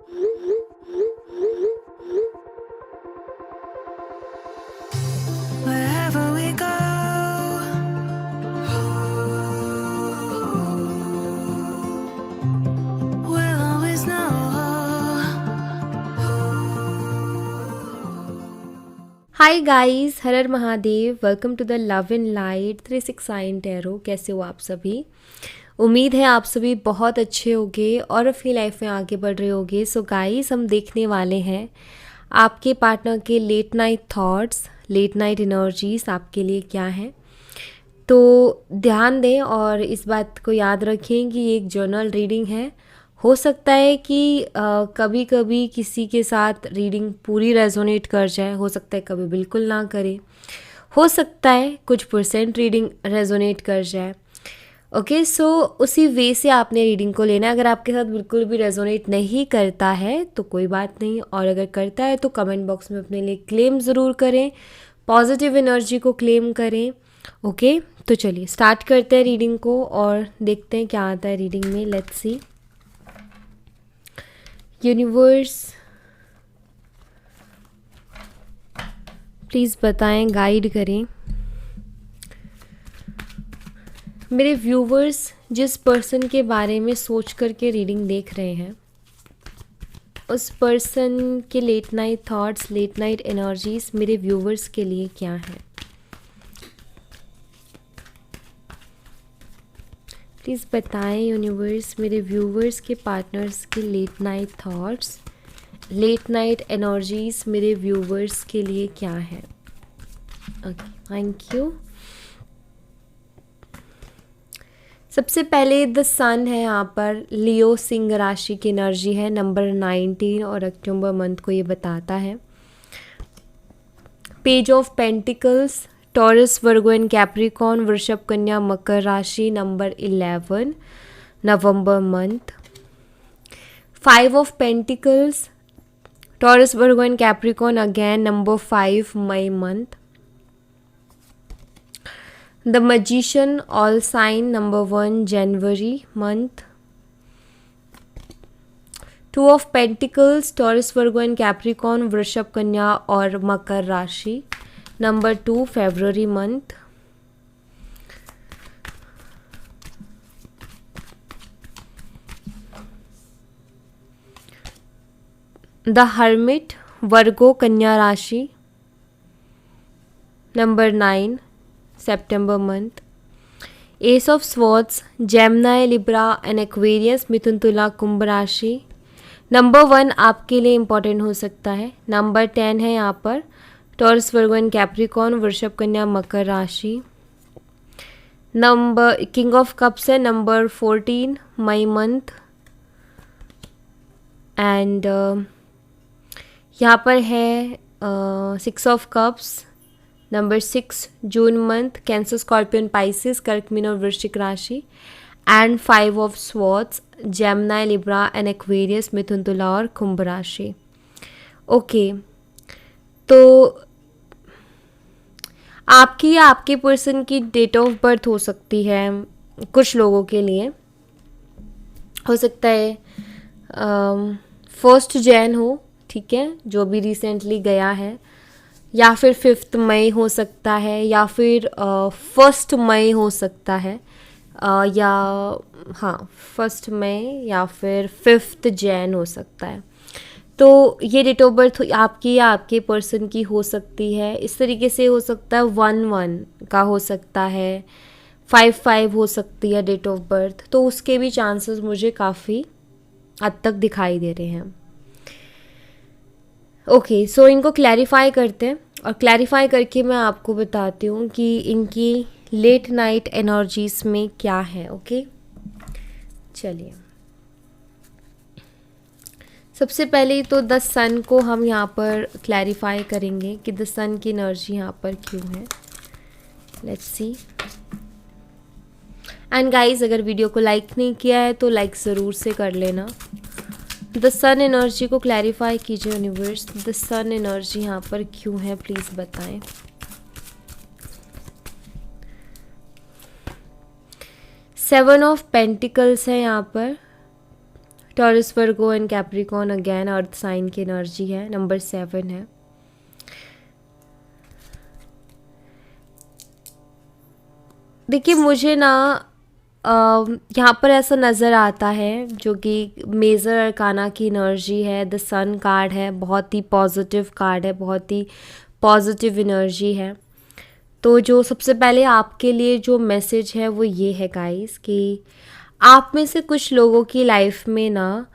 Wherever we go, we'll always know. Hi guys, Har Har Mahadev. Welcome to the love in light 369 tarot. कैसे हो आप सभी? उम्मीद है आप सभी बहुत अच्छे होंगे और अपनी लाइफ में आगे बढ़ रहे होंगे। सो गाइस, हम देखने वाले हैं आपके पार्टनर के late night thoughts, late night energies आपके लिए क्या है। तो ध्यान दें और इस बात को याद रखें कि ये एक जर्नल रीडिंग है। हो सकता है कि कभी कभी किसी के साथ रीडिंग पूरी रेजोनेट कर जाए, हो सकता है कभी बिल्कुल ना करे, हो सकता है कुछ परसेंट रीडिंग रेजोनेट कर जाए। ओके, सो उसी वे से आपने रीडिंग को लेना है। अगर आपके साथ बिल्कुल भी रेजोनेट नहीं करता है तो कोई बात नहीं, और अगर करता है तो कमेंट बॉक्स में अपने लिए क्लेम ज़रूर करें, पॉजिटिव एनर्जी को क्लेम करें। ओके, तो चलिए स्टार्ट करते हैं रीडिंग को और देखते हैं क्या आता है रीडिंग में। Let's see. यूनिवर्स प्लीज़ बताएं, गाइड करें। मेरे व्यूवर्स जिस पर्सन के बारे में सोच करके रीडिंग देख रहे हैं, उस पर्सन के late night thoughts, late night energies मेरे व्यूवर्स के लिए क्या है। प्लीज़ बताएं यूनिवर्स, मेरे व्यूवर्स के पार्टनर्स के late night thoughts, late night energies मेरे व्यूवर्स के लिए क्या है। Okay, thank you. सबसे पहले द सन है यहाँ पर, लियो सिंह राशि की एनर्जी है, नंबर 19 और अक्टूबर मंथ को ये बताता है। Page of pentacles, Taurus, Virgo and Capricorn, वृषभ, कन्या, मकर राशि, नंबर 11 नवंबर month. 5 of pentacles, Taurus, Virgo and Capricorn, again number 5 मई month. The magician, all sign, number 1 जनवरी month. 2 of pentacles, Taurus, Virgo and Capricorn, वृषभ, कन्या और मकर राशि, नंबर 2 फरवरी मंथ। द हर्मिट, वर्गो, कन्या राशि, नंबर 9 सितंबर month. Ace of swords, Gemini, Libra and Aquarius, मिथुन, तुला, कुंभ राशि, नंबर 1 आपके लिए इम्पॉर्टेंट हो सकता है। नंबर 10 है यहाँ पर, टॉरस, वर्गो एंड कैप्रिकॉर्न, वृषभ, कन्या, मकर राशि। नंबर किंग ऑफ कप्स है, नंबर 14 मई मंथ। एंड यहाँ पर है 6 ऑफ कप्स, नंबर 6 जून मंथ, कैंसर, स्कॉर्पियन, पाइसिस, कर्क, मीन और वृश्चिक राशि। And 5 of swords, Gemini, Libra and Aquarius, मिथुन, तुला और कुंभ राशि। ओके, तो आपकी या आपके पर्सन की डेट ऑफ बर्थ हो सकती है कुछ लोगों के लिए। हो सकता है 1 जैन हो, ठीक है, जो भी रिसेंटली गया है, या फिर 5 मई हो सकता है, या फिर 1 मई हो सकता है, या हाँ 1 मई या फिर 5 जैन हो सकता है। तो ये डेट ऑफ बर्थ आपकी या आपके पर्सन की हो सकती है। इस तरीके से हो सकता है 1-1 का हो सकता है, 5-5 हो सकती है डेट ऑफ बर्थ। तो उसके भी चांसेस मुझे काफ़ी हद तक दिखाई दे रहे हैं। ओके, सो इनको क्लैरिफाई करते हैं और क्लैरिफाई करके मैं आपको बताती हूँ कि इनकी लेट नाइट एनर्जीज में क्या है। ओके, चलिए सबसे पहले तो द सन को हम यहाँ पर क्लैरिफाई करेंगे कि द सन की एनर्जी यहाँ पर क्यों है। Let's see. एंड गाइस, अगर वीडियो को लाइक नहीं किया है तो लाइक ज़रूर से कर लेना। द सन एनर्जी को क्लैरिफाई कीजिए यूनिवर्स, द सन एनर्जी यहाँ पर क्यों है, प्लीज़ बताएं। सेवन ऑफ पेंटिकल्स है यहाँ पर, Taurus, Virgo and Capricorn again earth sign की एनर्जी है, नंबर 7 है। देखिए मुझे ना यहाँ पर ऐसा नज़र आता है जो कि मेजर अरकाना की एनर्जी है, द सन कार्ड है, बहुत ही पॉजिटिव कार्ड है, बहुत ही पॉजिटिव एनर्जी है। तो जो सबसे पहले आपके लिए जो मैसेज है वो ये है गाइस कि आप में से कुछ लोगों की लाइफ में ना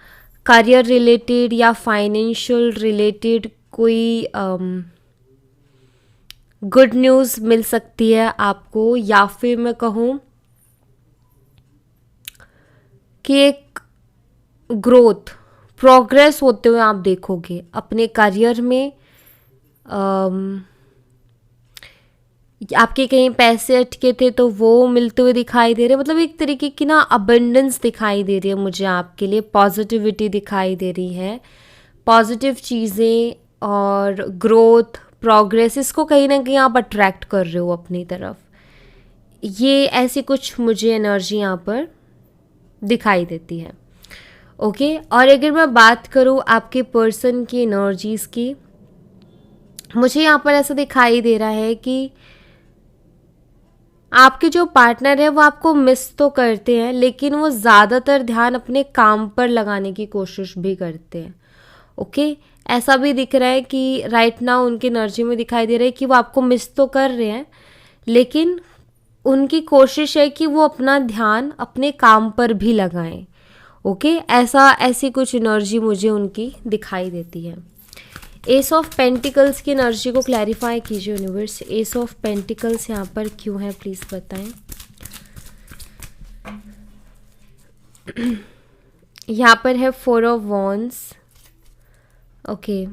करियर रिलेटेड या फाइनेंशियल रिलेटेड कोई गुड न्यूज़ मिल सकती है आपको, या फिर मैं कहूँ कि एक ग्रोथ प्रोग्रेस होते हुए आप देखोगे अपने करियर में। आपके कहीं पैसे अटके थे तो वो मिलते हुए दिखाई दे रहे, मतलब एक तरीके की ना अबंडेंस दिखाई दे रही है मुझे आपके लिए, पॉजिटिविटी दिखाई दे रही है, पॉजिटिव चीज़ें और ग्रोथ प्रोग्रेस, इसको कहीं ना कहीं आप अट्रैक्ट कर रहे हो अपनी तरफ। ये ऐसी कुछ मुझे एनर्जी यहाँ पर दिखाई देती है। ओके, और अगर मैं बात करूँ आपके पर्सन की एनर्जीज़ की, मुझे यहाँ पर ऐसा दिखाई दे रहा है कि आपके जो पार्टनर है वो आपको मिस तो करते हैं, लेकिन वो ज़्यादातर ध्यान अपने काम पर लगाने की कोशिश भी करते हैं। ओके, ऐसा भी दिख रहा है कि राइट नाउ उनकी एनर्जी में दिखाई दे रहा है कि वो आपको मिस तो कर रहे हैं, लेकिन उनकी कोशिश है कि वो अपना ध्यान अपने काम पर भी लगाएं। ओके, ऐसी कुछ एनर्जी मुझे उनकी दिखाई देती है। एस ऑफ पेंटिकल्स की एनर्जी को क्लैरिफाई कीजिए यूनिवर्स। एस ऑफ पेंटिकल्स यहाँ पर क्यों है प्लीज़ बताएं। यहाँ पर है 4 ऑफ वॉन्ड्स। ओके,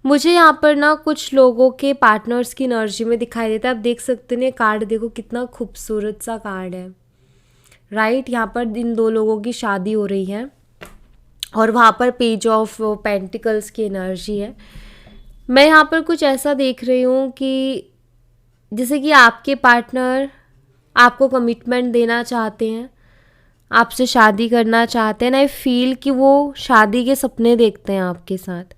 मुझे यहाँ पर ना कुछ लोगों के पार्टनर्स की एनर्जी में दिखाई देता है। आप देख सकते हैं कार्ड, देखो कितना खूबसूरत सा कार्ड है, राइट। यहाँ पर इन 2 लोगों की शादी हो रही है और वहाँ पर पेज ऑफ पेंटिकल्स की एनर्जी है। मैं यहाँ पर कुछ ऐसा देख रही हूँ कि जैसे कि आपके पार्टनर आपको कमिटमेंट देना चाहते हैं, आपसे शादी करना चाहते हैं। आई फील कि वो शादी के सपने देखते हैं आपके साथ।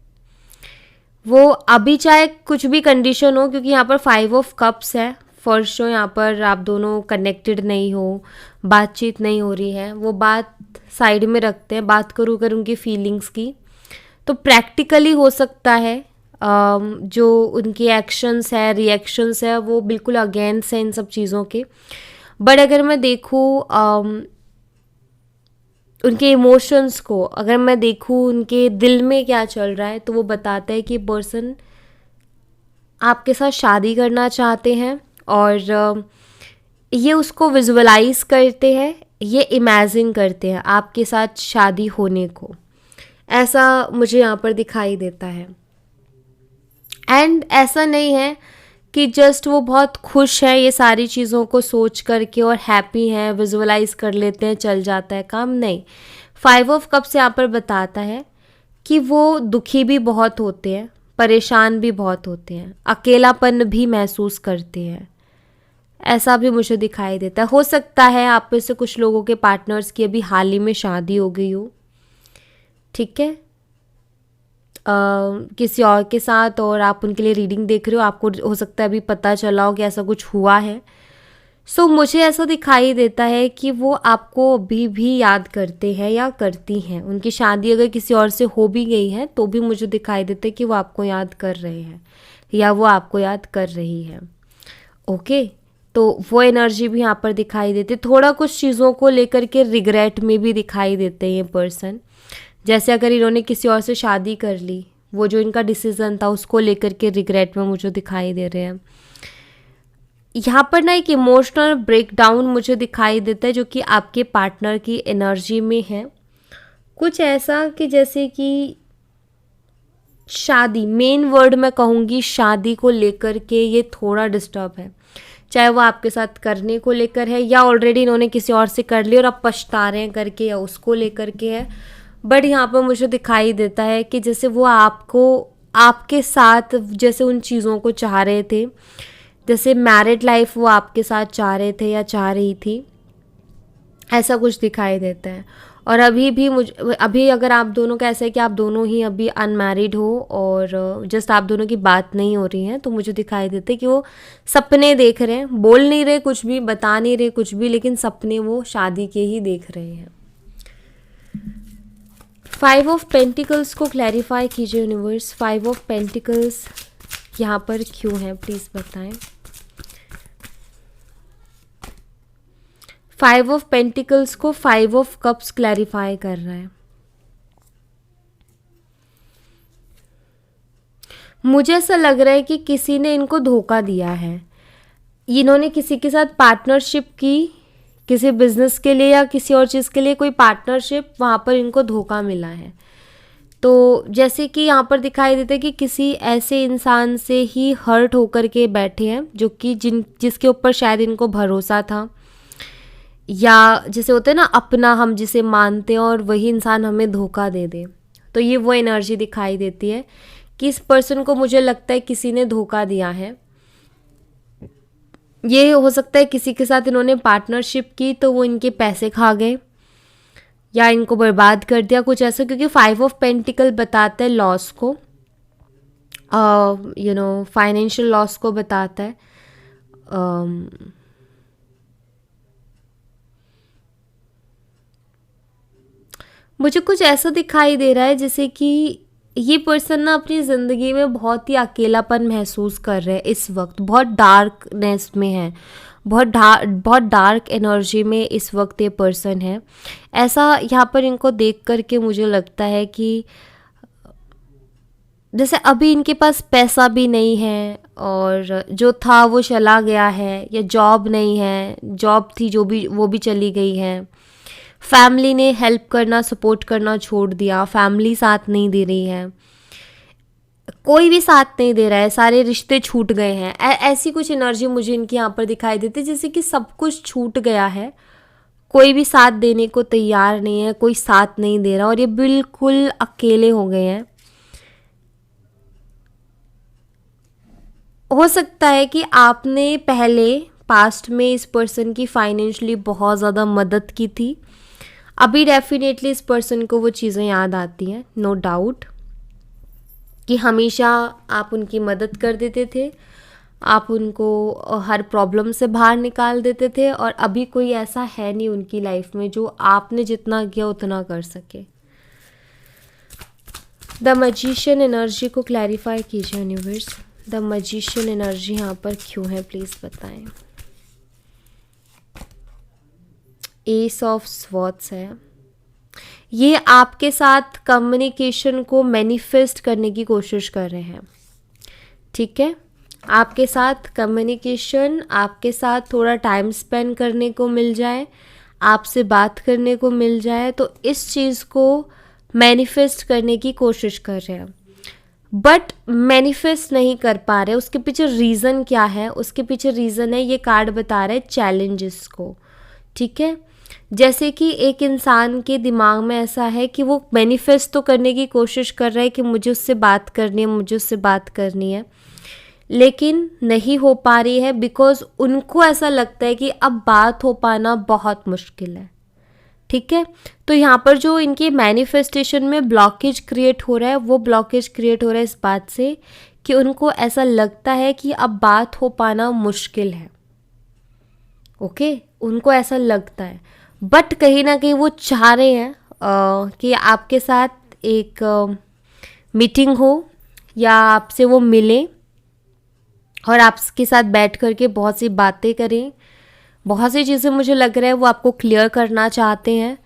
वो अभी चाहे कुछ भी कंडीशन हो, क्योंकि यहाँ पर 5 ऑफ कप्स है, फर्स्ट शो यहाँ पर आप दोनों कनेक्टेड नहीं हो, बातचीत नहीं हो रही है, वो बात साइड में रखते हैं। बात करूँ अगर उनकी फीलिंग्स की, तो प्रैक्टिकली हो सकता है जो उनकी एक्शंस है, रिएक्शंस है, वो बिल्कुल अगेंस्ट है इन सब चीज़ों के। बट अगर मैं देखूँ उनके इमोशंस को, अगर मैं देखूँ उनके दिल में क्या चल रहा है, तो वो बताता है कि पर्सन आपके साथ शादी करना चाहते हैं और ये उसको विजुअलाइज करते हैं, ये इमेजिन करते हैं आपके साथ शादी होने को। ऐसा मुझे यहाँ पर दिखाई देता है। एंड ऐसा नहीं है कि जस्ट वो बहुत खुश है ये सारी चीज़ों को सोच करके और हैप्पी हैं, विजुअलाइज कर लेते हैं, चल जाता है काम, नहीं। 5 ऑफ कप्स यहाँ पर बताता है कि वो दुखी भी बहुत होते हैं, परेशान भी बहुत होते हैं, अकेलापन भी महसूस करते हैं। ऐसा भी मुझे दिखाई देता है। हो सकता है आप में से कुछ लोगों के पार्टनर्स की अभी हाल ही में शादी हो गई हो, ठीक है, किसी और के साथ, और आप उनके लिए रीडिंग देख रहे हो, आपको हो सकता है अभी पता चला हो कि ऐसा कुछ हुआ है। सो मुझे ऐसा दिखाई देता है कि वो आपको अभी भी याद करते हैं या करती हैं। उनकी शादी अगर किसी और से हो भी गई है तो भी मुझे दिखाई देता है कि वो आपको याद कर रहे हैं या वो आपको याद कर रही है। ओके, तो वो एनर्जी भी यहाँ पर दिखाई देती है। थोड़ा कुछ चीज़ों को लेकर के रिग्रेट में भी दिखाई देते हैं ये पर्सन। जैसे अगर इन्होंने किसी और से शादी कर ली, वो जो इनका डिसीज़न था उसको लेकर के रिग्रेट में मुझे दिखाई दे रहे हैं। यहाँ पर ना एक इमोशनल ब्रेकडाउन मुझे दिखाई देता है जो कि आपके पार्टनर की एनर्जी में है। कुछ ऐसा कि जैसे कि शादी, मेन वर्ड मैं कहूँगी शादी को लेकर के ये थोड़ा डिस्टर्ब है, चाहे वो आपके साथ करने को लेकर है या ऑलरेडी इन्होंने किसी और से कर लिया और अब पछता रहे हैं करके, या उसको लेकर के है। बट यहाँ पर मुझे दिखाई देता है कि जैसे वो आपको आपके साथ जैसे उन चीज़ों को चाह रहे थे जैसे मैरिड लाइफ वो आपके साथ चाह रहे थे या चाह रही थी, ऐसा कुछ दिखाई देता है। और अभी अगर आप दोनों का ऐसा है कि आप दोनों ही अभी अनमैरिड हो और जस्ट आप दोनों की बात नहीं हो रही है, तो मुझे दिखाई देते कि वो सपने देख रहे हैं, बोल नहीं रहे कुछ भी, बता नहीं रहे कुछ भी, लेकिन सपने वो शादी के ही देख रहे हैं। 5 ऑफ पेंटिकल्स को क्लैरिफाई कीजिए यूनिवर्स। 5 ऑफ पेंटिकल्स यहाँ पर क्यों है, प्लीज़ बताएं। 5 ऑफ पेंटिकल्स को 5 ऑफ कप्स क्लैरिफाई कर रहा है। मुझे ऐसा लग रहा है कि किसी ने इनको धोखा दिया है। इन्होंने किसी के साथ पार्टनरशिप की, किसी बिजनेस के लिए या किसी और चीज़ के लिए कोई पार्टनरशिप, वहाँ पर इनको धोखा मिला है। तो जैसे कि यहाँ पर दिखाई देता है कि किसी ऐसे इंसान से ही हर्ट होकर के बैठे हैं जो कि जिसके ऊपर शायद इनको भरोसा था, या जैसे होते हैं ना अपना, हम जिसे मानते हैं और वही इंसान हमें धोखा दे दे। तो ये वो एनर्जी दिखाई देती है कि इस पर्सन को मुझे लगता है किसी ने धोखा दिया है। ये हो सकता है किसी के साथ इन्होंने पार्टनरशिप की तो वो इनके पैसे खा गए या इनको बर्बाद कर दिया, कुछ ऐसा, क्योंकि 5 ऑफ पेंटिकल बताता है लॉस को, फाइनेंशियल लॉस को बताता है। मुझे कुछ ऐसा दिखाई दे रहा है जैसे कि ये पर्सन ना अपनी ज़िंदगी में बहुत ही अकेलापन महसूस कर रहे हैं इस वक्त, बहुत डार्कनेस में है, बहुत डार्क एनर्जी में इस वक्त ये पर्सन है। ऐसा यहाँ पर इनको देख करके मुझे लगता है कि जैसे अभी इनके पास पैसा भी नहीं है और जो था वो चला गया है, या जॉब नहीं है, जॉब थी जो भी वो भी चली गई है। फैमिली ने हेल्प करना, सपोर्ट करना छोड़ दिया, फैमिली साथ नहीं दे रही है, कोई भी साथ नहीं दे रहा है, सारे रिश्ते छूट गए हैं। ऐसी कुछ एनर्जी मुझे इनकी यहाँ पर दिखाई देती है, जैसे कि सब कुछ छूट गया है, कोई भी साथ देने को तैयार नहीं है, कोई साथ नहीं दे रहा और ये बिल्कुल अकेले हो गए हैं। हो सकता है कि आपने पहले पास्ट में इस पर्सन की फाइनेंशियली बहुत ज़्यादा मदद की थी, अभी डेफिनेटली इस पर्सन को वो चीज़ें याद आती हैं, नो डाउट, कि हमेशा आप उनकी मदद कर देते थे, आप उनको हर प्रॉब्लम से बाहर निकाल देते थे, और अभी कोई ऐसा है नहीं उनकी लाइफ में जो आपने जितना किया उतना कर सके। द मैजिशियन एनर्जी को क्लैरिफाई कीजिए यूनिवर्स। द मैजिशियन एनर्जी यहाँ पर क्यों है, प्लीज़ बताएं। एस ऑफ स्वॉर्ड्स है। ये आपके साथ कम्युनिकेशन को मैनिफेस्ट करने की कोशिश कर रहे हैं, ठीक है। आपके साथ कम्युनिकेशन, आपके साथ थोड़ा टाइम स्पेंड करने को मिल जाए, आपसे बात करने को मिल जाए, तो इस चीज़ को मैनिफेस्ट करने की कोशिश कर रहे हैं, बट मैनिफेस्ट नहीं कर पा रहे। उसके पीछे रीज़न क्या है? उसके पीछे रीज़न है, ये कार्ड बता रहा है चैलेंजेस को, ठीक है। जैसे कि एक इंसान के दिमाग में ऐसा है कि वो मैनिफेस्ट तो करने की कोशिश कर रहा है कि मुझे उससे बात करनी है, मुझे उससे बात करनी है, लेकिन नहीं हो पा रही है, बिकॉज उनको ऐसा लगता है कि अब बात हो पाना बहुत मुश्किल है, ठीक है। तो यहाँ पर जो इनके मैनिफेस्टेशन में ब्लॉकेज क्रिएट हो रहा है, वो ब्लॉकेज क्रिएट हो रहा है इस बात से कि उनको ऐसा लगता है कि अब बात हो पाना मुश्किल है, ओके, उनको ऐसा लगता है, बट कहीं ना कहीं वो चाह रहे हैं कि आपके साथ एक मीटिंग हो या आपसे वो मिले और आपके साथ बैठ करके बहुत सी बातें करें, बहुत सी चीज़ें मुझे लग रहा है वो आपको क्लियर करना चाहते हैं,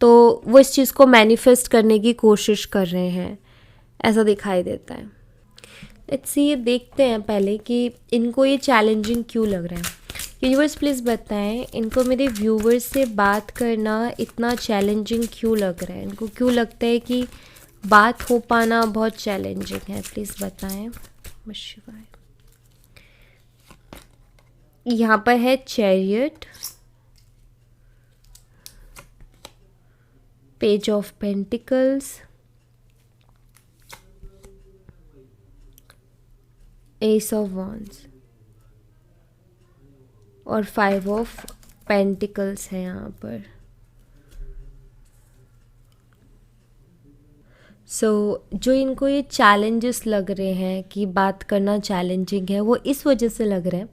तो वो इस चीज़ को मैनिफेस्ट करने की कोशिश कर रहे हैं, ऐसा दिखाई देता है। लेट्स सी, ये देखते हैं पहले कि इनको ये चैलेंजिंग क्यों लग रहा है। यूनिवर्स प्लीज़ बताएं, इनको मेरे व्यूवर्स से बात करना इतना चैलेंजिंग क्यों लग रहा है, इनको क्यों लगता है कि बात हो पाना बहुत चैलेंजिंग है, प्लीज़ बताएं। शिवाय। यहाँ पर है chariot, page of pentacles, S of wands. और 5 ऑफ पेंटिकल्स है यहाँ पर। जो इनको ये चैलेंजेस लग रहे हैं कि बात करना चैलेंजिंग है, वो इस वजह से लग रहा है।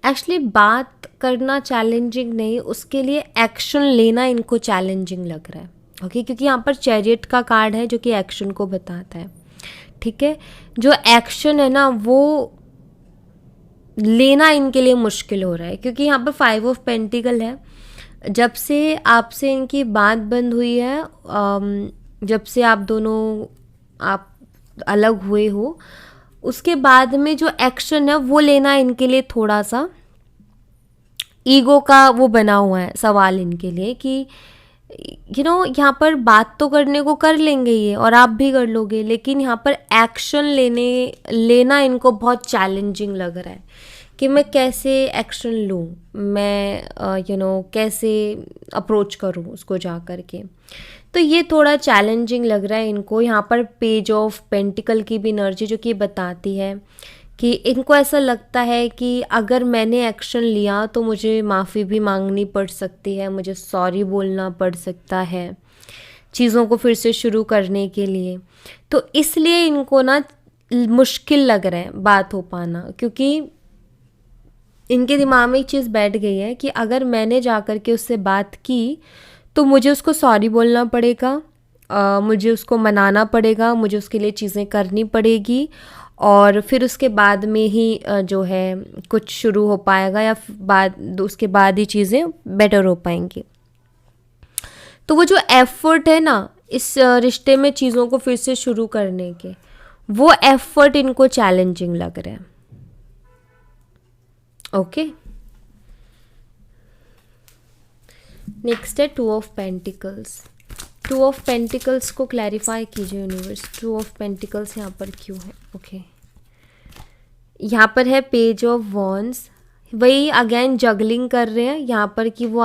एक्चुअली बात करना चैलेंजिंग नहीं, उसके लिए एक्शन लेना इनको चैलेंजिंग लग रहा है। ओके, क्योंकि यहाँ पर चैरियट का कार्ड है जो कि एक्शन को बताता है। ठीक है, जो एक्शन है ना वो लेना इनके लिए मुश्किल हो रहा है, क्योंकि यहाँ पर 5 ऑफ पेंटिकल है। जब से आपसे इनकी बात बंद हुई है, जब से आप दोनों अलग हुए हो, उसके बाद में जो एक्शन है वो लेना इनके लिए थोड़ा सा ईगो का वो बना हुआ है सवाल इनके लिए कि यहाँ पर बात तो करने को कर लेंगे ये, और आप भी कर लोगे, लेकिन यहाँ पर एक्शन लेना इनको बहुत चैलेंजिंग लग रहा है कि मैं कैसे एक्शन लूँ, मैं कैसे अप्रोच करूँ उसको जा कर के। तो ये थोड़ा चैलेंजिंग लग रहा है इनको। यहाँ पर पेज ऑफ पेंटिकल की भी एनर्जी जो कि बताती है कि इनको ऐसा लगता है कि अगर मैंने एक्शन लिया तो मुझे माफ़ी भी मांगनी पड़ सकती है, मुझे सॉरी बोलना पड़ सकता है चीज़ों को फिर से शुरू करने के लिए। तो इसलिए इनको ना मुश्किल लग रहा है बात हो पाना, क्योंकि इनके दिमाग में एक चीज़ बैठ गई है कि अगर मैंने जा कर के उससे बात की तो मुझे उसको सॉरी बोलना पड़ेगा, मुझे उसको मनाना पड़ेगा, मुझे उसके लिए चीज़ें करनी पड़ेगी, और फिर उसके बाद में ही जो है कुछ शुरू हो पाएगा, या उसके बाद ही चीज़ें बेटर हो पाएंगी। तो वो जो एफर्ट है ना इस रिश्ते में चीज़ों को फिर से शुरू करने के, वो एफर्ट इनको चैलेंजिंग लग रहा है। ओके, नेक्स्ट है 2 ऑफ पेंटिकल्स। 2 ऑफ पेंटिकल्स को क्लैरिफाई कीजिए यूनिवर्स, 2 ऑफ पेंटिकल्स यहाँ पर क्यों है। ओके, यहाँ पर है पेज ऑफ वॉन्ड्स। वही अगेन जगलिंग कर रहे हैं यहाँ पर कि वो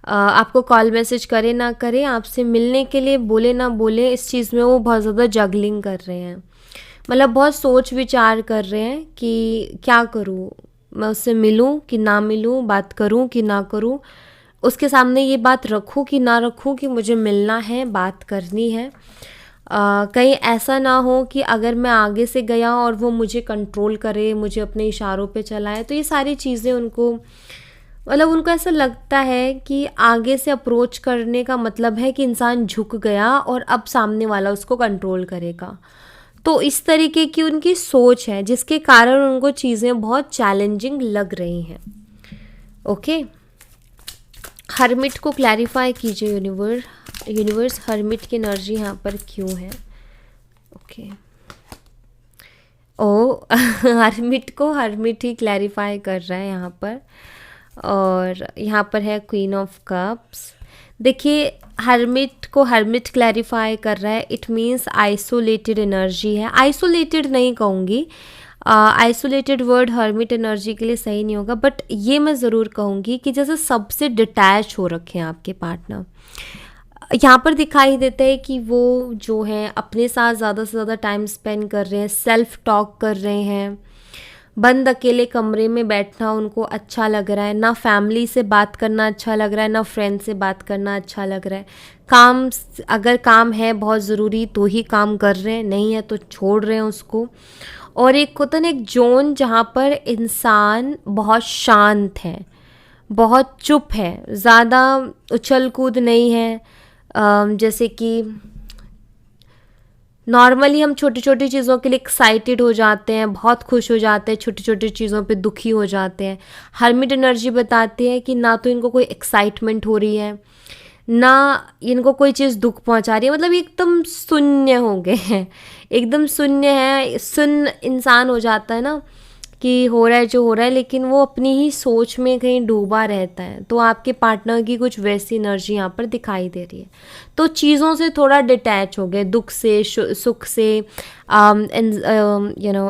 आपको कॉल मैसेज करे ना करे, आपसे मिलने के लिए बोले ना बोले, इस चीज़ में वो बहुत ज़्यादा जगलिंग कर रहे हैं। मतलब बहुत सोच विचार कर रहे हैं कि क्या करूँ, मैं उससे मिलूँ कि ना मिलूँ, बात करूँ कि ना करूँ, उसके सामने ये बात रखूँ कि ना रखूँ कि मुझे मिलना है, बात करनी है। कहीं ऐसा ना हो कि अगर मैं आगे से गया और वो मुझे कंट्रोल करे, मुझे अपने इशारों पे चलाए। तो ये सारी चीज़ें उनको ऐसा लगता है कि आगे से अप्रोच करने का मतलब है कि इंसान झुक गया और अब सामने वाला उसको कंट्रोल करेगा। तो इस तरीके की उनकी सोच है, जिसके कारण उनको चीज़ें बहुत चैलेंजिंग लग रही हैं। ओके, हर्मिट को क्लैरिफाई कीजिए यूनिवर्स, हर्मिट की एनर्जी यहाँ पर क्यों है। ओके, हर्मिट ही क्लैरिफाई कर रहा है यहाँ पर। और यहाँ पर है क्वीन ऑफ कप्स। देखिए, हर्मिट क्लैरिफाई कर रहा है, इट मीन्स आइसोलेटेड एनर्जी है। आइसोलेटेड नहीं कहूँगी, आइसोलेटेड वर्ड हर्मिट एनर्जी के लिए सही नहीं होगा, बट ये मैं ज़रूर कहूँगी कि जैसे सबसे डिटैच हो रखे हैं आपके पार्टनर। यहाँ पर दिखाई देता है कि वो जो है अपने साथ ज़्यादा से ज़्यादा टाइम स्पेंड कर रहे हैं, सेल्फ टॉक कर रहे हैं, बंद अकेले कमरे में बैठना उनको अच्छा लग रहा है, ना फैमिली से बात करना अच्छा लग रहा है, ना फ्रेंड से बात करना अच्छा लग रहा है। अगर काम है बहुत ज़रूरी तो ही काम कर रहे हैं, नहीं है तो छोड़ रहे हैं उसको। और एक होता है एक जोन जहाँ पर इंसान बहुत शांत है, बहुत चुप है, ज़्यादा उछल कूद नहीं है। जैसे कि नॉर्मली हम छोटी छोटी चीज़ों के लिए एक्साइटेड हो जाते हैं, बहुत खुश हो जाते हैं, छोटी छोटी चीज़ों पे दुखी हो जाते हैं। हर्मिट एनर्जी बताती है कि ना तो इनको कोई एक्साइटमेंट हो रही है, ना इनको कोई चीज़ दुख पहुंचा रही है। मतलब एकदम शून्य हो गए हैं, एकदम शून्य है, सुन्न इंसान हो जाता है ना कि हो रहा है जो हो रहा है, लेकिन वो अपनी ही सोच में कहीं डूबा रहता है। तो आपके पार्टनर की कुछ वैसी एनर्जी यहाँ पर दिखाई दे रही है। तो चीज़ों से थोड़ा डिटैच हो गए, दुख से, सुख से,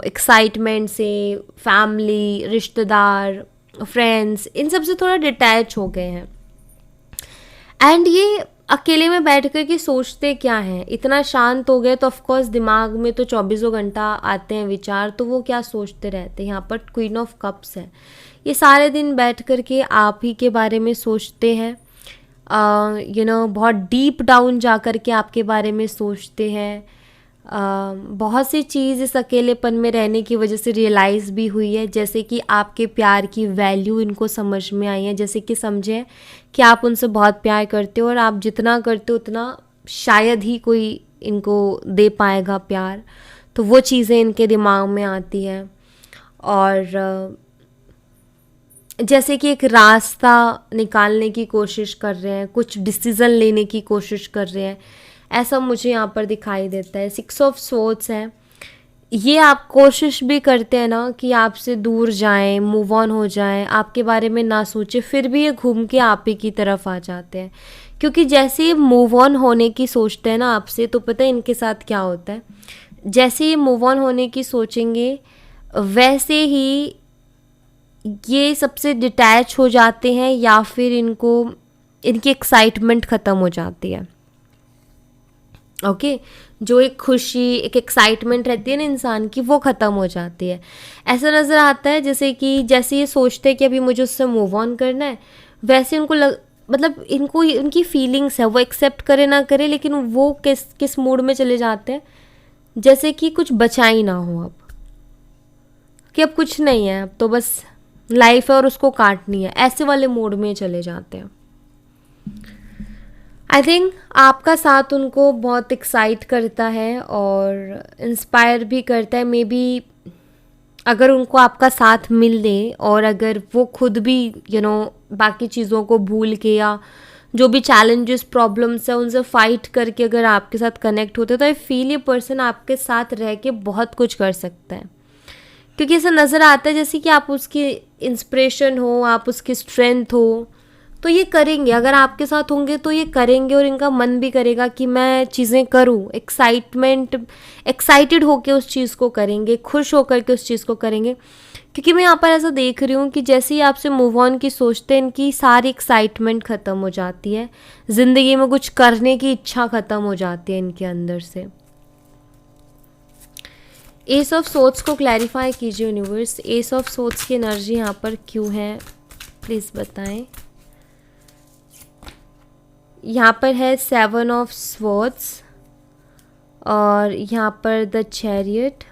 एक्साइटमेंट से, फैमिली, रिश्तेदार, फ्रेंड्स, इन सब से थोड़ा डिटैच हो गए हैं। एंड ये अकेले में बैठ कर के सोचते क्या हैं, इतना शांत हो गए तो ऑफकोर्स दिमाग में तो 24 घंटा आते हैं विचार, तो वो क्या सोचते रहते हैं। यहाँ पर क्वीन ऑफ कप्स है, ये सारे दिन बैठ कर के आप ही के बारे में सोचते हैं, बहुत डीप डाउन जा कर के आपके बारे में सोचते हैं। बहुत सी चीज़ इस अकेलेपन में रहने की वजह से रियलाइज़ भी हुई है, जैसे कि आपके प्यार की वैल्यू इनको समझ में आई है। जैसे कि समझें कि आप उनसे बहुत प्यार करते हो और आप जितना करते हो उतना शायद ही कोई इनको दे पाएगा प्यार, तो वो चीज़ें इनके दिमाग में आती हैं। और जैसे कि एक रास्ता निकालने की कोशिश कर रहे हैं, कुछ डिसीज़न लेने की कोशिश कर रहे हैं, ऐसा मुझे यहाँ पर दिखाई देता है। 6 ऑफ सोर्ड्स है, ये आप कोशिश भी करते हैं ना कि आपसे दूर जाएं, मूव ऑन हो जाएं, आपके बारे में ना सोचें, फिर भी ये घूम के आप ही की तरफ आ जाते हैं। क्योंकि जैसे ये मूव ऑन होने की सोचते हैं ना आपसे, तो पता है इनके साथ क्या होता है, जैसे ये मूव ऑन होने की सोचेंगे वैसे ही ये सबसे डिटैच हो जाते हैं, या फिर इनकी एक्साइटमेंट ख़त्म हो जाती है। ओके, जो एक खुशी, एक एक्साइटमेंट रहती है ना इंसान की, वो ख़त्म हो जाती है। ऐसा नज़र आता है जैसे ये सोचते हैं कि अभी मुझे उससे मूव ऑन करना है, वैसे मतलब इनको इनकी फीलिंग्स है, वो एक्सेप्ट करे ना करे, लेकिन वो किस मूड में चले जाते हैं, जैसे कि कुछ बचा ही ना हो अब, कि अब कुछ नहीं है, अब तो बस लाइफ है और उसको काटनी है, ऐसे वाले मूड में चले जाते हैं। आई थिंक आपका साथ उनको बहुत एक्साइट करता है और इंस्पायर भी करता है। मे बी अगर उनको आपका साथ मिल दे और अगर वो खुद भी बाकी चीज़ों को भूल के या जो भी चैलेंजेस प्रॉब्लम्स है उनसे फाइट करके अगर आपके साथ कनेक्ट होते, तो आई फील ये पर्सन आपके साथ रह के बहुत कुछ कर सकता है। क्योंकि ऐसा नज़र आता है जैसे कि आप उसकी इंस्पिरेशन हो, आप उसकी स्ट्रेंथ हो, तो ये करेंगे। अगर आपके साथ होंगे तो ये करेंगे और इनका मन भी करेगा कि मैं चीज़ें करूं, एक्साइटेड होकर उस चीज़ को करेंगे, खुश होकर के उस चीज़ को करेंगे। क्योंकि मैं यहाँ पर ऐसा देख रही हूँ कि जैसे ही आपसे मूव ऑन की सोचते हैं, इनकी सारी एक्साइटमेंट ख़त्म हो जाती है, ज़िंदगी में कुछ करने की इच्छा ख़त्म हो जाती है इनके अंदर से। एस ऑफ सोर्ड्स को क्लैरिफाई कीजिए यूनिवर्स, एस ऑफ सोर्ड्स की एनर्जी यहाँ पर क्यों है, प्लीज़ बताएं। यहाँ पर है 7 ऑफ स्वॉर्ड्स और यहाँ पर द चैरियट।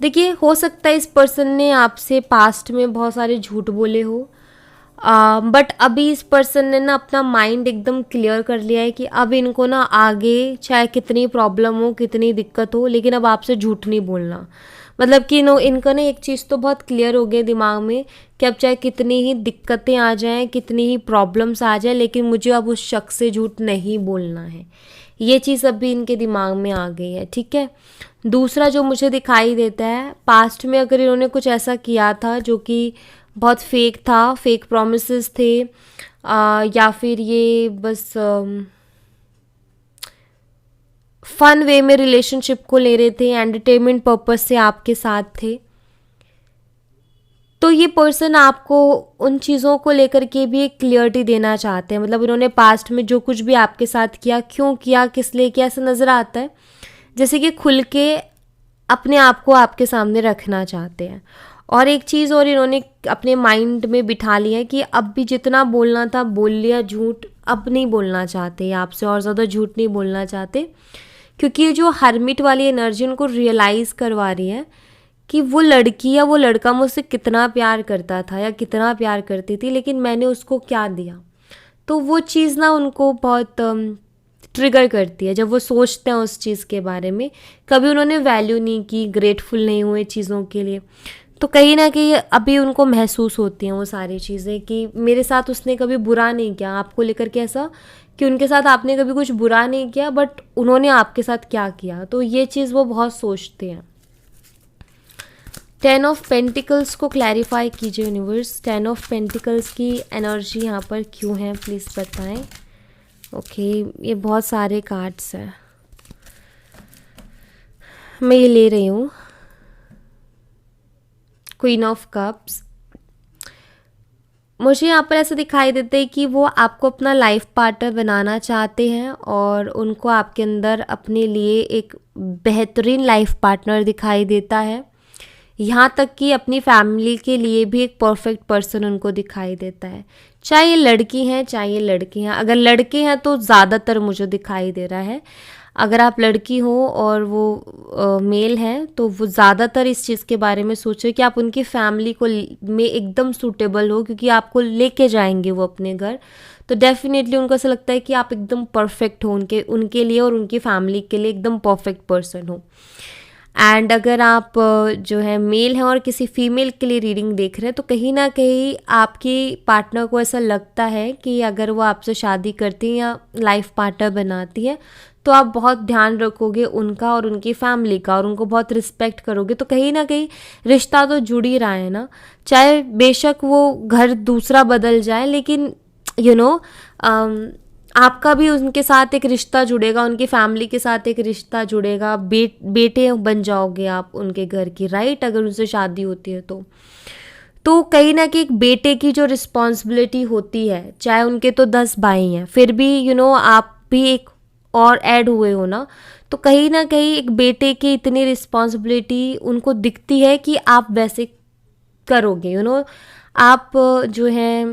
देखिए, हो सकता है इस पर्सन ने आपसे पास्ट में बहुत सारे झूठ बोले हो, बट अभी इस पर्सन ने ना अपना माइंड एकदम क्लियर कर लिया है कि अब इनको ना आगे चाहे कितनी प्रॉब्लम हो, कितनी दिक्कत हो, लेकिन अब आपसे झूठ नहीं बोलना। मतलब कि इनका ना एक चीज़ तो बहुत क्लियर हो गई दिमाग में कि अब चाहे कितनी ही दिक्कतें आ जाएं, कितनी ही प्रॉब्लम्स आ जाए, लेकिन मुझे अब उस शख्स से झूठ नहीं बोलना है। ये चीज़ अभी इनके दिमाग में आ गई है, ठीक है। दूसरा जो मुझे दिखाई देता है, पास्ट में अगर इन्होंने कुछ ऐसा किया था जो कि बहुत फेक था, फेक प्रॉमिसेस थे, या फिर ये बस फन वे में रिलेशनशिप को ले रहे थे, एंटरटेनमेंट पर्पस से आपके साथ थे, तो ये पर्सन आपको उन चीज़ों को लेकर के भी एक क्लियरिटी देना चाहते हैं। मतलब इन्होंने पास्ट में जो कुछ भी आपके साथ किया, क्यों किया, किस लिए किया, ऐसा नज़र आता है जैसे कि खुल के अपने आप को आपके सामने रखना चाहते हैं। और एक चीज़ और इन्होंने अपने माइंड में बिठा लिया है कि अब भी जितना बोलना था बोल लिया झूठ, अब नहीं बोलना चाहते, आपसे और ज़्यादा झूठ नहीं बोलना चाहते। क्योंकि ये जो हर्मिट वाली एनर्जी उनको रियलाइज़ करवा रही है कि वो लड़की या वो लड़का मुझसे कितना प्यार करता था या कितना प्यार करती थी, लेकिन मैंने उसको क्या दिया। तो वो चीज़ ना उनको बहुत ट्रिगर करती है जब वो सोचते हैं उस चीज़ के बारे में। कभी उन्होंने वैल्यू नहीं की, ग्रेटफुल नहीं हुए चीज़ों के लिए, तो कहीं ना कहीं अभी उनको महसूस होती हैं वो सारी चीज़ें कि मेरे साथ उसने कभी बुरा नहीं किया। आपको लेकर के ऐसा कि उनके साथ आपने कभी कुछ बुरा नहीं किया, बट उन्होंने आपके साथ क्या किया, तो ये चीज़ वो बहुत सोचते हैं। 10 ऑफ पेंटिकल्स को क्लैरिफाई कीजिए यूनिवर्स, 10 ऑफ पेंटिकल्स की एनर्जी यहाँ पर क्यों है, प्लीज़ बताएं। ओके, ये बहुत सारे कार्ड्स हैं, मैं ये ले रही हूँ। क्वीन ऑफ कप्स, मुझे यहाँ पर ऐसा दिखाई देता है कि वो आपको अपना लाइफ पार्टनर बनाना चाहते हैं और उनको आपके अंदर अपने लिए एक बेहतरीन लाइफ पार्टनर दिखाई देता है। यहाँ तक कि अपनी फैमिली के लिए भी एक परफेक्ट पर्सन उनको दिखाई देता है। चाहे ये लड़की हैं चाहे ये लड़के हैं, अगर लड़के हैं तो ज़्यादातर मुझे दिखाई दे रहा है, अगर आप लड़की हो और वो मेल हैं तो वो ज़्यादातर इस चीज़ के बारे में सोचो कि आप उनकी फैमिली को में एकदम सूटेबल हो, क्योंकि आपको लेके जाएंगे वो अपने घर, तो डेफिनेटली उनको ऐसा लगता है कि आप एकदम परफेक्ट हो उनके उनके लिए और उनकी फैमिली के लिए एकदम परफेक्ट पर्सन हो। एंड अगर आप जो है मेल हैं और किसी फीमेल के लिए रीडिंग देख रहे हैं तो कहीं ना कहीं आपकी पार्टनर को ऐसा लगता है कि अगर वो आपसे शादी करती है या लाइफ पार्टनर बनाती है तो आप बहुत ध्यान रखोगे उनका और उनकी फैमिली का और उनको बहुत रिस्पेक्ट करोगे, तो कहीं ना कहीं रिश्ता तो जुड़ ही रहा है ना। चाहे बेशक वो घर दूसरा बदल जाए, लेकिन यू नो आपका भी उनके साथ एक रिश्ता जुड़ेगा, उनकी फैमिली के साथ एक रिश्ता जुड़ेगा, बेटे बन जाओगे आप उनके घर की, राइट, अगर उनसे शादी होती है तो कहीं ना कहीं एक बेटे की जो रिस्पॉन्सिबिलिटी होती है, चाहे उनके तो 10 भाई हैं फिर भी आप भी एक और ऐड हुए हो ना, तो कहीं ना कहीं एक बेटे की इतनी रिस्पॉन्सिबिलिटी उनको दिखती है कि आप वैसे करोगे। आप जो है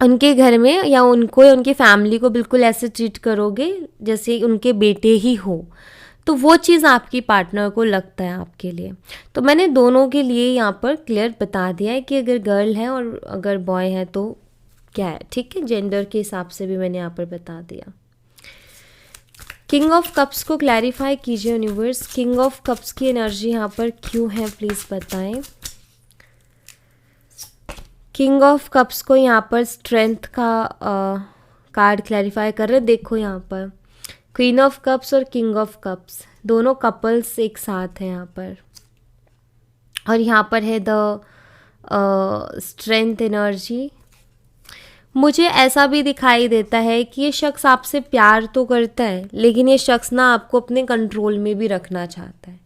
उनके घर में या उनको या उनकी फैमिली को बिल्कुल ऐसे ट्रीट करोगे जैसे उनके बेटे ही हो, तो वो चीज़ आपकी पार्टनर को लगता है आपके लिए। तो मैंने दोनों के लिए यहाँ पर क्लियर बता दिया है कि अगर गर्ल है और अगर बॉय है तो क्या है, ठीक है, जेंडर के हिसाब से भी मैंने यहाँ पर बता दिया। किंग ऑफ कप्स को क्लैरिफाई कीजिए यूनिवर्स, किंग ऑफ कप्स की एनर्जी यहाँ पर क्यों है प्लीज़ बताएं। किंग ऑफ कप्स को यहाँ पर स्ट्रेंथ का कार्ड क्लैरिफाई कर रहे हैं। देखो यहाँ पर क्वीन ऑफ कप्स और किंग ऑफ कप्स दोनों कपल्स एक साथ हैं यहाँ पर, और यहाँ पर है द स्ट्रेंथ एनर्जी। मुझे ऐसा भी दिखाई देता है कि ये शख्स आपसे प्यार तो करता है, लेकिन ये शख्स ना आपको अपने कंट्रोल में भी रखना चाहता है,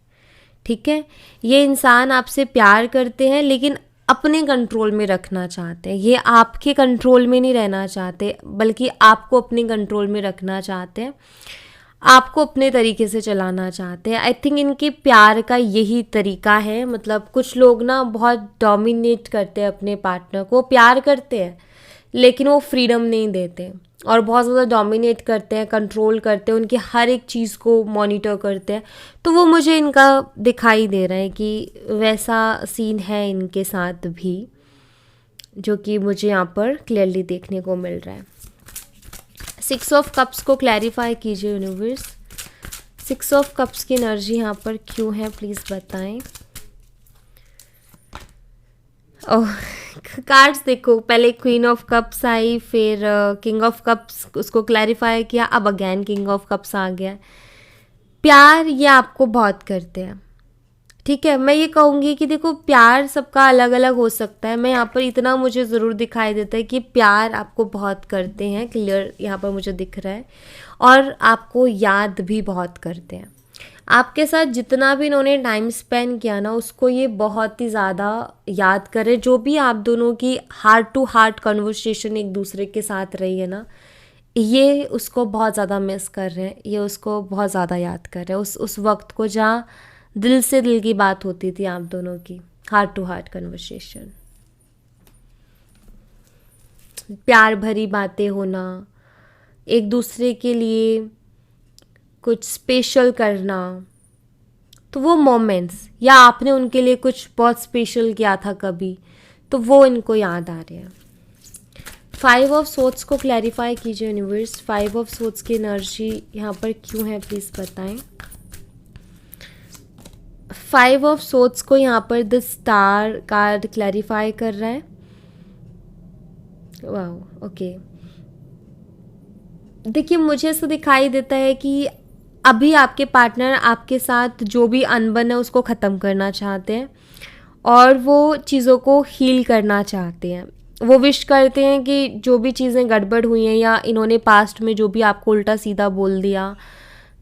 ठीक है। ये इंसान आपसे प्यार करते हैं लेकिन अपने कंट्रोल में रखना चाहते हैं, ये आपके कंट्रोल में नहीं रहना चाहते, बल्कि आपको अपने कंट्रोल में रखना चाहते हैं, आपको अपने तरीके से चलाना चाहते हैं। आई थिंक इनके प्यार का यही तरीका है। मतलब कुछ लोग ना बहुत डोमिनेट करते हैं अपने पार्टनर को, प्यार करते हैं लेकिन वो फ्रीडम नहीं देते और बहुत ज़्यादा डोमिनेट करते हैं, कंट्रोल करते हैं, उनकी हर एक चीज़ को मॉनिटर करते हैं। तो वो मुझे इनका दिखाई दे रहा है कि वैसा सीन है इनके साथ भी, जो कि मुझे यहाँ पर क्लियरली देखने को मिल रहा है। 6 ऑफ कप्स को क्लैरिफाई कीजिए यूनिवर्स, 6 ऑफ कप्स की एनर्जी यहाँ पर क्यों है प्लीज़ बताएं। ओह कार्ड्स देखो, पहले क्वीन ऑफ कप्स आई, फिर किंग ऑफ कप्स, उसको क्लैरिफाई किया, अब अगेन किंग ऑफ कप्स आ गया। प्यार ये आपको बहुत करते हैं, ठीक है। मैं ये कहूँगी कि देखो प्यार सबका अलग अलग हो सकता है, मैं यहाँ पर इतना मुझे ज़रूर दिखाई देता है कि प्यार आपको बहुत करते हैं, क्लियर यहाँ पर मुझे दिख रहा है, और आपको याद भी बहुत करते हैं। आपके साथ जितना भी इन्होंने टाइम स्पेंड किया ना उसको ये बहुत ही ज़्यादा याद करें। जो भी आप दोनों की हार्ट टू हार्ट कन्वर्सेशन एक दूसरे के साथ रही है ना, ये उसको बहुत ज़्यादा मिस कर रहे हैं, ये उसको बहुत ज़्यादा याद कर रहे हैं, उस वक्त को जहाँ दिल से दिल की बात होती थी आप दोनों की, हार्ट टू हार्ट कन्वर्सेशन, प्यार भरी बातें होना, एक दूसरे के लिए कुछ स्पेशल करना, तो वो मोमेंट्स, या आपने उनके लिए कुछ बहुत स्पेशल किया था कभी, तो वो इनको याद आ रहे हैं। 5 ऑफ सोर्ड्स को क्लैरिफाई कीजिए यूनिवर्स, 5 ऑफ सोर्ड्स की एनर्जी यहाँ पर क्यों है प्लीज़ बताएं। 5 ऑफ सोर्ड्स को यहाँ पर द स्टार कार्ड क्लैरिफाई कर रहा है। वाह, ओके। देखिए मुझे ऐसा दिखाई देता है कि अभी आपके पार्टनर आपके साथ जो भी अनबन है उसको ख़त्म करना चाहते हैं और वो चीज़ों को हील करना चाहते हैं। वो विश करते हैं कि जो भी चीज़ें गड़बड़ हुई हैं या इन्होंने पास्ट में जो भी आपको उल्टा सीधा बोल दिया,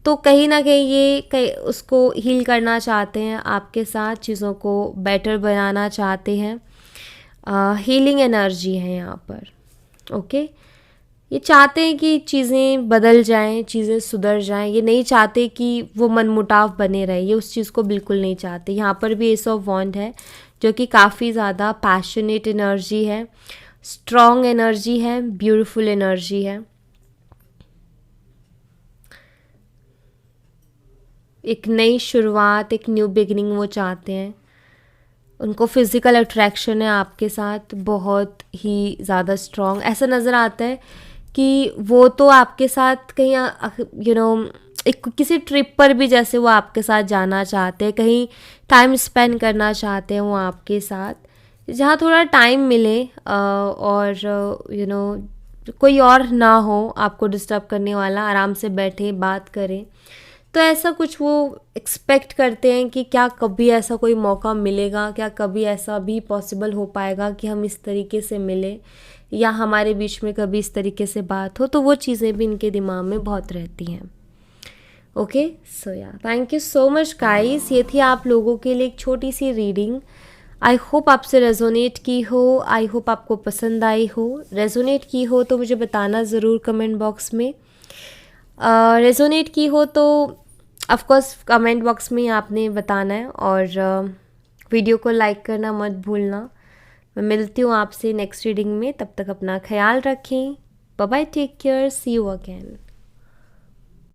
तो कहीं ना कहीं ये उसको हील करना चाहते हैं, आपके साथ चीज़ों को बेटर बनाना चाहते हैं। हीलिंग एनर्जी है यहाँ पर, ओके। ये चाहते हैं कि चीज़ें बदल जाएं, चीज़ें सुधर जाएं। ये नहीं चाहते कि वो मनमुटाव बने रहे, ये उस चीज़ को बिल्कुल नहीं चाहते। यहाँ पर भी एस ऑफ वॉन्ड है जो कि काफ़ी ज़्यादा पैशनेट एनर्जी है, स्ट्रॉन्ग एनर्जी है, ब्यूटीफुल एनर्जी है। एक नई शुरुआत, एक न्यू बिगिनिंग वो चाहते हैं। उनको फिज़िकल अट्रैक्शन है आपके साथ बहुत ही ज़्यादा स्ट्रॉन्ग। ऐसा नज़र आता है कि वो तो आपके साथ कहीं एक किसी ट्रिप पर भी जैसे वो आपके साथ जाना चाहते हैं, कहीं टाइम स्पेंड करना चाहते हैं वो आपके साथ, जहाँ थोड़ा टाइम मिले और कोई और ना हो आपको डिस्टर्ब करने वाला, आराम से बैठे बात करें। तो ऐसा कुछ वो एक्सपेक्ट करते हैं कि क्या कभी ऐसा कोई मौका मिलेगा, क्या कभी ऐसा भी पॉसिबल हो पाएगा कि हम इस तरीके से मिले या हमारे बीच में कभी इस तरीके से बात हो। तो वो चीज़ें भी इनके दिमाग में बहुत रहती हैं। ओके, सो या thank you so much guys. ये थी आप लोगों के लिए एक छोटी सी रीडिंग। आई होप आपसे रेजोनेट की हो, आई होप आपको पसंद आई हो। रेजोनेट की हो तो मुझे बताना ज़रूर कमेंट बॉक्स में। रेजोनेट की हो तो ऑफ कोर्स कमेंट बॉक्स में आपने बताना है, और वीडियो को लाइक करना मत भूलना। मैं मिलती हूँ आपसे नेक्स्ट रीडिंग में, तब तक अपना ख्याल रखें। Bye bye, take care, see you again.